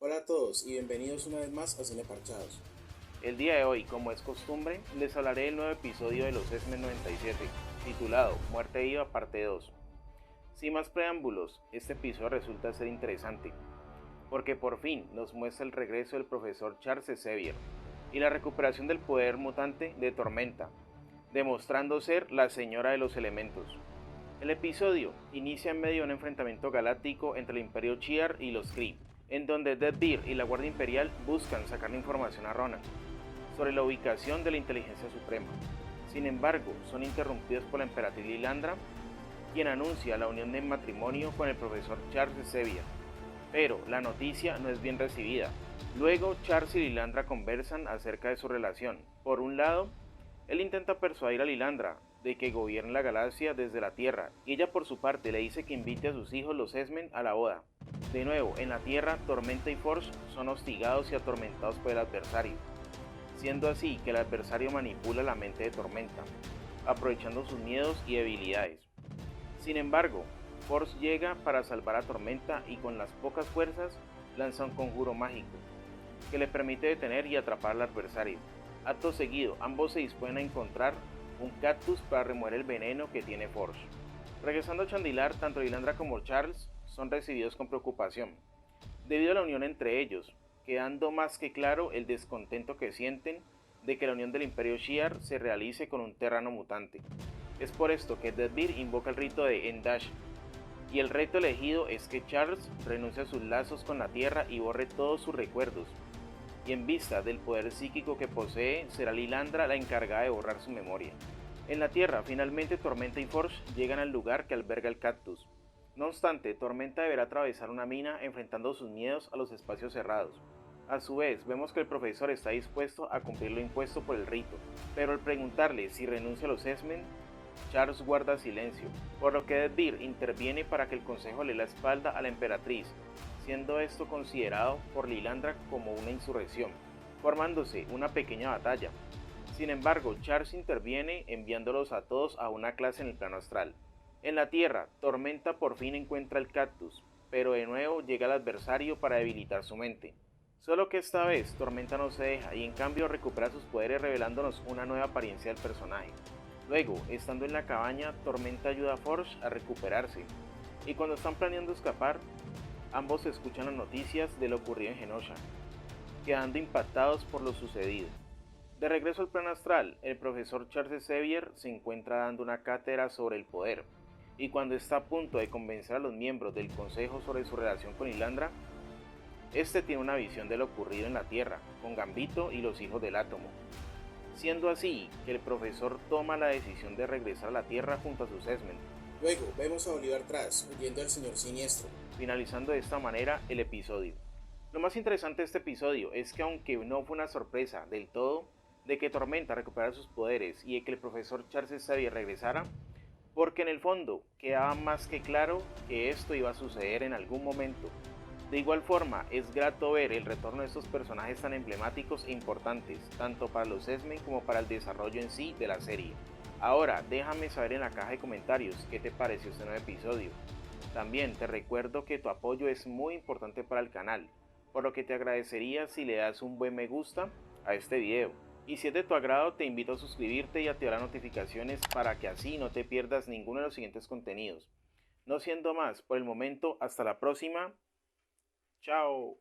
Hola a todos y bienvenidos una vez más a Cine Parchados. El día de hoy, como es costumbre, les hablaré del nuevo episodio de los X-Men 97, titulado Muerte Viva Parte 2. Sin más preámbulos, este episodio resulta ser interesante, porque por fin nos muestra el regreso del profesor Charles Xavier y la recuperación del poder mutante de Tormenta, demostrando ser la señora de los elementos. El episodio inicia en medio de un enfrentamiento galáctico entre el Imperio Shi'ar y los Kree, en donde Deadbeard y la Guardia Imperial buscan sacarle información a Ronan sobre la ubicación de la Inteligencia Suprema. Sin embargo, son interrumpidos por la emperatriz Lilandra, quien anuncia la unión de matrimonio con el profesor Charles Xavier. Pero la noticia no es bien recibida. Luego, Charles y Lilandra conversan acerca de su relación. Por un lado, él intenta persuadir a Lilandra de que gobierne la galaxia desde la Tierra, y ella por su parte le dice que invite a sus hijos los X-Men a la boda. De nuevo, en la Tierra, Tormenta y Forge son hostigados y atormentados por el adversario, siendo así que el adversario manipula la mente de Tormenta, aprovechando sus miedos y debilidades. Sin embargo, Force llega para salvar a Tormenta y con las pocas fuerzas lanza un conjuro mágico, que le permite detener y atrapar al adversario. Acto seguido, ambos se disponen a encontrar un cactus para remover el veneno que tiene Forge. Regresando a Chandilar, tanto Lilandra como Charles son recibidos con preocupación, debido a la unión entre ellos, quedando más que claro el descontento que sienten de que la unión del Imperio Shi'ar se realice con un terrano mutante. Es por esto que Deadbeard invoca el rito de Endash, y el reto elegido es que Charles renuncie a sus lazos con la Tierra y borre todos sus recuerdos, y en vista del poder psíquico que posee, será Lilandra la encargada de borrar su memoria. En la Tierra, finalmente Tormenta y Forge llegan al lugar que alberga el cactus. No obstante, Tormenta deberá atravesar una mina enfrentando sus miedos a los espacios cerrados. A su vez, vemos que el profesor está dispuesto a cumplir lo impuesto por el rito, pero al preguntarle si renuncia a los X-Men, Charles guarda silencio, por lo que Deadbeard interviene para que el consejo le dé la espalda a la emperatriz, siendo esto considerado por Lilandra como una insurrección, formándose una pequeña batalla. Sin embargo, Charles interviene enviándolos a todos a una clase en el plano astral. En la Tierra, Tormenta por fin encuentra el cactus, pero de nuevo llega el adversario para debilitar su mente. Solo que esta vez Tormenta no se deja y en cambio recupera sus poderes revelándonos una nueva apariencia del personaje. Luego, estando en la cabaña, Tormenta ayuda a Forge a recuperarse, y cuando están planeando escapar, ambos escuchan las noticias de lo ocurrido en Genosha, quedando impactados por lo sucedido. De regreso al plano astral, el profesor Charles Xavier se encuentra dando una cátedra sobre el poder, y cuando está a punto de convencer a los miembros del consejo sobre su relación con Lilandra, este tiene una visión de lo ocurrido en la Tierra, con Gambito y los hijos del átomo, siendo así que el profesor toma la decisión de regresar a la Tierra junto a sus X-Men, Luego vemos a Bolívar Trask huyendo al señor Siniestro. finalizando de esta manera el episodio. Lo más interesante de este episodio es que aunque no fue una sorpresa del todo de que Tormenta recuperara sus poderes y de que el profesor Charles Xavier regresara, porque en el fondo quedaba más que claro que esto iba a suceder en algún momento. De igual forma, es grato ver el retorno de estos personajes tan emblemáticos e importantes, tanto para los X-Men como para el desarrollo en sí de la serie. Ahora, déjame saber en la caja de comentarios qué te pareció este nuevo episodio. También te recuerdo que tu apoyo es muy importante para el canal, por lo que te agradecería si le das un buen me gusta a este video. Y si es de tu agrado, te invito a suscribirte y activar las notificaciones para que así no te pierdas ninguno de los siguientes contenidos. No siendo más, por el momento, hasta la próxima. Chao.